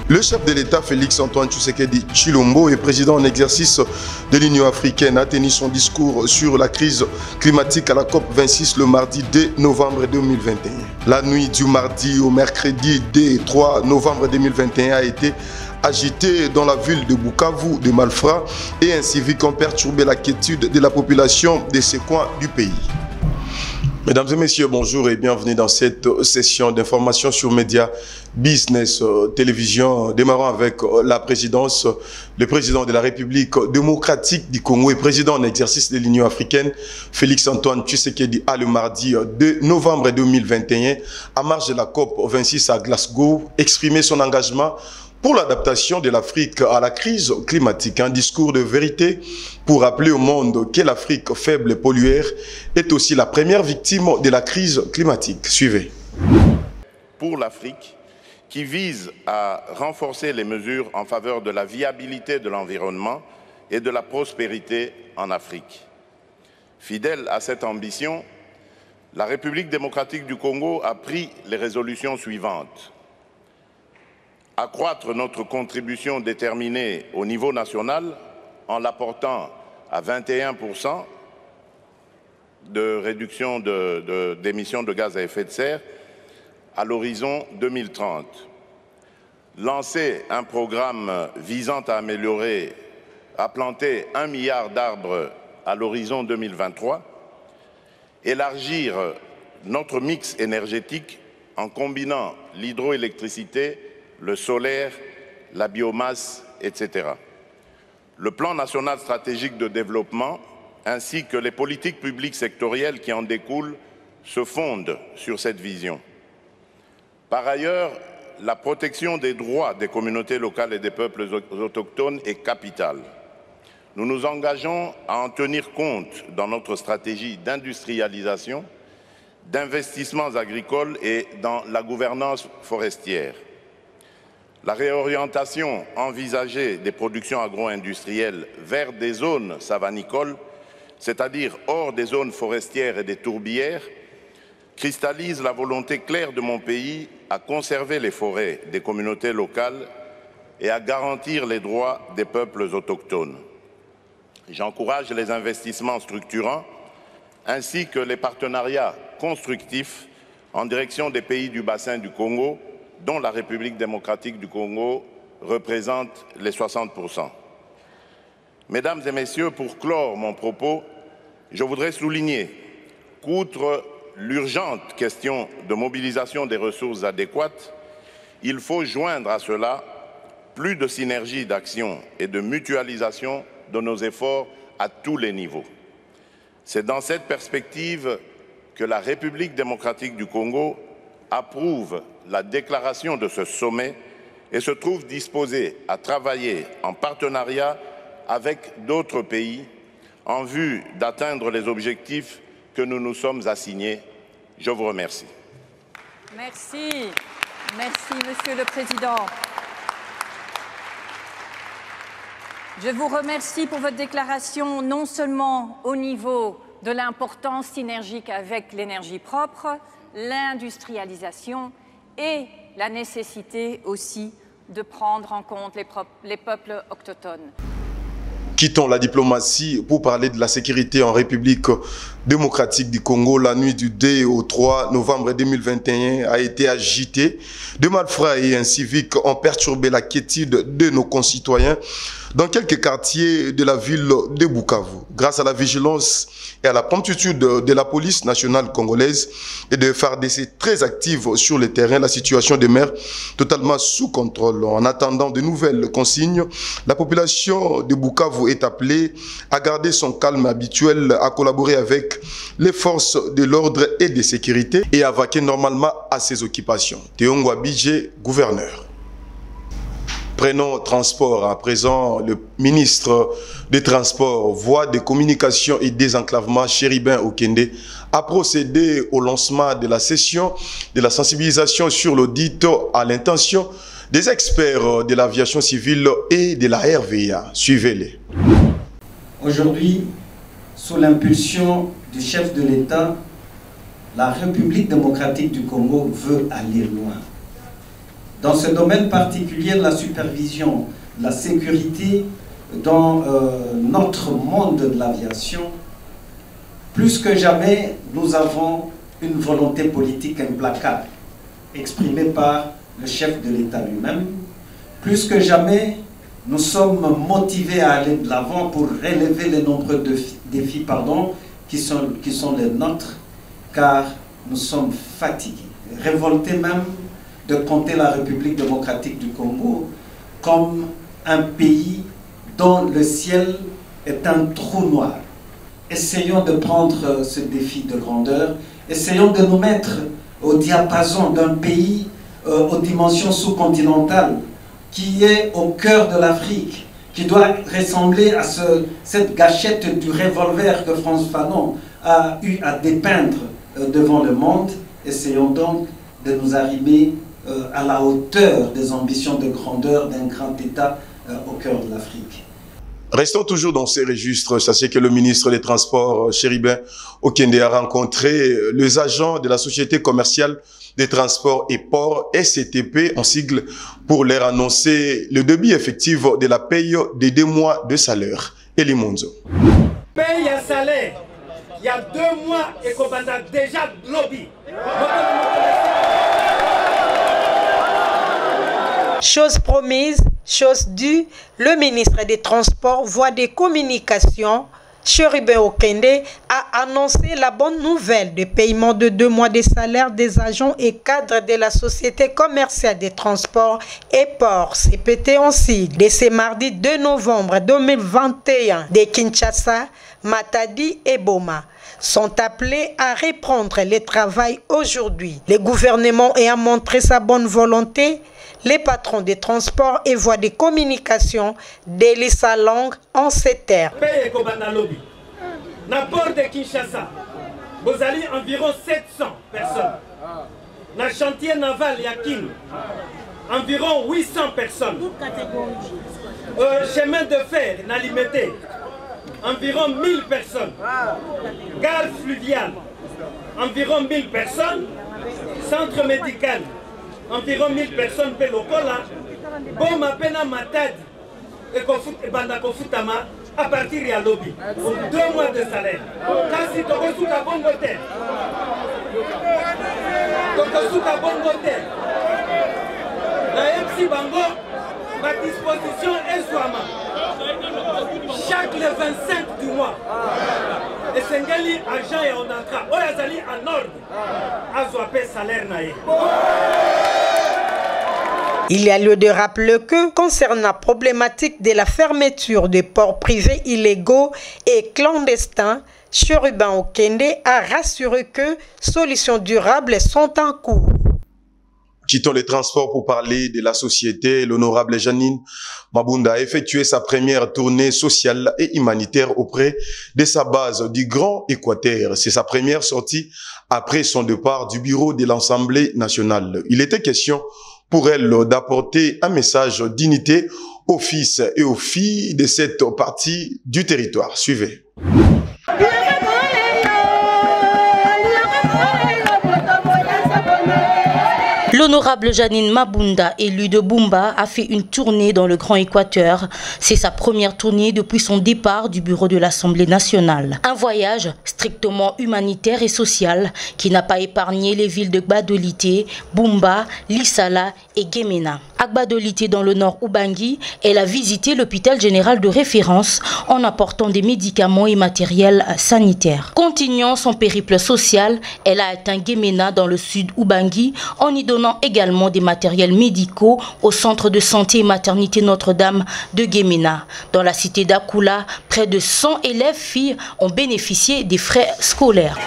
Le chef de l'État, Félix-Antoine Tshisekedi Tshilombo, et président en exercice de l'Union africaine, a tenu son discours sur la crise climatique à la COP26 le mardi 2 novembre 2021. La nuit du mardi au mercredi 3 novembre 2021 a été agitée dans la ville de Bukavu, de malfrats et inciviques ont perturbé la quiétude de la population de ces coins du pays. Mesdames et messieurs, bonjour et bienvenue dans cette session d'information sur Média Business Télévision, démarrant avec la présidence, le président de la République démocratique du Congo et président en exercice de l'Union africaine, Félix-Antoine Tshisekedi, le mardi 2 novembre 2021, à marge de la COP26 à Glasgow, exprimer son engagement pour l'adaptation de l'Afrique à la crise climatique. Un discours de vérité pour rappeler au monde que l'Afrique faible et pollueur est aussi la première victime de la crise climatique. Suivez. Pour l'Afrique, qui vise à renforcer les mesures en faveur de la viabilité de l'environnement et de la prospérité en Afrique. Fidèle à cette ambition, la République démocratique du Congo a pris les résolutions suivantes. Accroître notre contribution déterminée au niveau national en l'apportant à 21% de réduction d'émissions de gaz à effet de serre à l'horizon 2030. Lancer un programme visant à planter 1 milliard d'arbres à l'horizon 2023. Élargir notre mix énergétique en combinant l'hydroélectricité, le solaire, la biomasse, etc. Le plan national stratégique de développement ainsi que les politiques publiques sectorielles qui en découlent se fondent sur cette vision. Par ailleurs, la protection des droits des communautés locales et des peuples autochtones est capitale. Nous nous engageons à en tenir compte dans notre stratégie d'industrialisation, d'investissements agricoles et dans la gouvernance forestière. La réorientation envisagée des productions agro-industrielles vers des zones savanicoles, c'est-à-dire hors des zones forestières et des tourbières, cristallise la volonté claire de mon pays à conserver les forêts des communautés locales et à garantir les droits des peuples autochtones. J'encourage les investissements structurants ainsi que les partenariats constructifs en direction des pays du bassin du Congo, dont la République démocratique du Congo représente les 60%. Mesdames et messieurs, pour clore mon propos, je voudrais souligner qu'outre l'urgente question de mobilisation des ressources adéquates, il faut joindre à cela plus de synergie d'action et de mutualisation de nos efforts à tous les niveaux. C'est dans cette perspective que la République démocratique du Congo approuve la déclaration de ce sommet et se trouve disposée à travailler en partenariat avec d'autres pays en vue d'atteindre les objectifs que nous nous sommes assignés. Je vous remercie. Merci. Merci, Monsieur le Président. Je vous remercie pour votre déclaration, non seulement au niveau de l'importance synergique avec l'énergie propre, l'industrialisation et la nécessité aussi de prendre en compte les peuples autochtones. Quittons la diplomatie pour parler de la sécurité en République démocratique du Congo. La nuit du 2 au 3 novembre 2021 a été agitée. De malfrats et inciviques ont perturbé la quiétude de nos concitoyens dans quelques quartiers de la ville de Bukavu. Grâce à la vigilance et à la promptitude de la police nationale congolaise et de FARDC très active sur le terrain, la situation demeure totalement sous contrôle. En attendant de nouvelles consignes, la population de Bukavu est appelée à garder son calme habituel, à collaborer avec les forces de l'ordre et de sécurité et à vaquer normalement à ses occupations. Théongo Abidje, gouverneur. Prenons transport. À présent, le ministre des Transports, Voies de communication et désenclavement, Chéribin Okende, a procédé au lancement de la session de la sensibilisation sur l'audit à l'intention des experts de l'aviation civile et de la RVA. Suivez-les. Aujourd'hui, sous l'impulsion du chef de l'État, la République démocratique du Congo veut aller loin. Dans ce domaine particulier de la supervision, de la sécurité, dans notre monde de l'aviation, plus que jamais, nous avons une volonté politique implacable, exprimée par le chef de l'État lui-même. Plus que jamais, nous sommes motivés à aller de l'avant pour relever les nombreux défis qui sont les nôtres, car nous sommes fatigués, révoltés même de compter la République démocratique du Congo comme un pays dont le ciel est un trou noir. Essayons de prendre ce défi de grandeur, essayons de nous mettre au diapason d'un pays aux dimensions sous-continentales qui est au cœur de l'Afrique, qui doit ressembler à cette gâchette du revolver que Frantz Fanon a eu à dépeindre devant le monde. Essayons donc de nous arrimer à la hauteur des ambitions de grandeur d'un grand État au cœur de l'Afrique. Restons toujours dans ces registres. Sachez que le ministre des Transports, Chéribin Okende, a rencontré les agents de la Société commerciale des transports et ports, SCTP, en sigle, pour leur annoncer le débit effectif de la paye des 2 mois de salaire. Eli Monzo. Paye à salaire, il y a 2 mois et qu'on a déjà lobby. Chose promise, chose due, le ministre des Transports, voie des communications, Chéribin Okende, a annoncé la bonne nouvelle de paiement de 2 mois de salaire des agents et cadres de la Société commerciale des transports et ports, CPT en sigle, de ce mardi 2 novembre 2021 de Kinshasa, Matadi et Boma sont appelés à reprendre le travail aujourd'hui. Le gouvernement ayant montré sa bonne volonté, les patrons des transports et voies de communication délient sa langue en ces termes. Paye Kobanalobi. Na port de Kinshasa, vous allez environ 700 personnes. Na chantier naval Yakin, environ 800 personnes. Chemin de fer Nalimete, environ 1000 personnes. Gare fluviale, environ 1000 personnes. Centre médical, environ 1000 personnes pe lokola. Boma pena Matadi et banda kofutama à partir de lobby. 2 mois de salaire. Kasi tokosuka bongo te. Tokosuka bongo te. Na MC Bango, ma disposition est soama. Chaque le 25 du mois. Et Sengeli agent et on entra. Oyazali en ordre. Azwape salaire nae. Il y a lieu de rappeler que, concernant la problématique de la fermeture des ports privés illégaux et clandestins, Chéribin Okende a rassuré que solutions durables sont en cours. Quittons les transports pour parler de la société. L'honorable Janine Mabunda a effectué sa première tournée sociale et humanitaire auprès de sa base du Grand Équateur. C'est sa première sortie après son départ du bureau de l'Assemblée nationale. Il était question pour elle d'apporter un message d'unité aux fils et aux filles de cette partie du territoire. Suivez. L'honorable Janine Mabunda, élue de Bumba, a fait une tournée dans le Grand Équateur. C'est sa première tournée depuis son départ du bureau de l'Assemblée nationale. Un voyage strictement humanitaire et social qui n'a pas épargné les villes de Gbadolité, Bumba, Lissala et Gemena. À Gbadolité, dans le nord Ubangi, elle a visité l'hôpital général de référence en apportant des médicaments et matériel sanitaire. Continuant son périple social, elle a atteint Gemena dans le sud Ubangi en y donnant également des matériels médicaux au centre de santé et maternité Notre-Dame de Gemena. Dans la cité d'Akula, près de 100 élèves filles ont bénéficié des frais scolaires.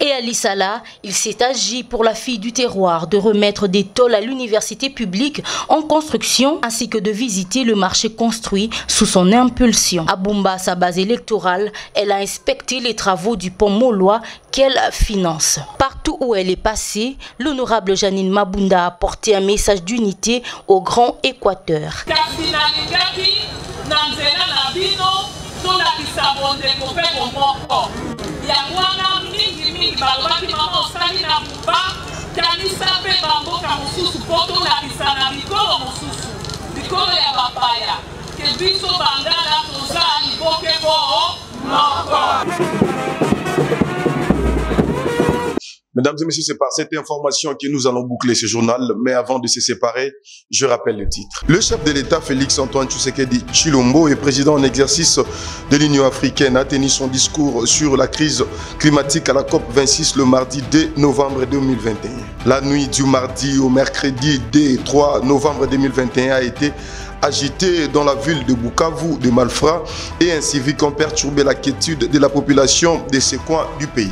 Et à Lissala, il s'est agi pour la fille du terroir de remettre des tôles à l'université publique en construction ainsi que de visiter le marché construit sous son impulsion. À Bumba, sa base électorale, elle a inspecté les travaux du pont Molois qu'elle finance. Partout où elle est passée, l'honorable Janine Mabunda a apporté un message d'unité au Grand Équateur. mingi balobaki bango osali na buba kanisa mpe bamboka mosusu mpo tolakisa na mikolo mosusu mikolo ya bapaya ke biso bangala toza liboke moko moko. Mesdames et messieurs, c'est par cette information que nous allons boucler ce journal. Mais avant de se séparer, je rappelle le titre. Le chef de l'État, Félix-Antoine Tshisekedi Tshilombo, et président en exercice de l'Union africaine, a tenu son discours sur la crise climatique à la COP26 le mardi 2 novembre 2021. La nuit du mardi au mercredi 3 novembre 2021 a été agité dans la ville de Bukavu, de Malfra, et ainsi vite ont perturbé la quiétude de la population de ces coins du pays.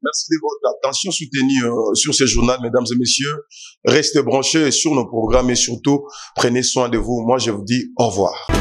Merci de votre attention soutenue sur ce journal, mesdames et messieurs. Restez branchés sur nos programmes et surtout, prenez soin de vous. Moi, je vous dis au revoir.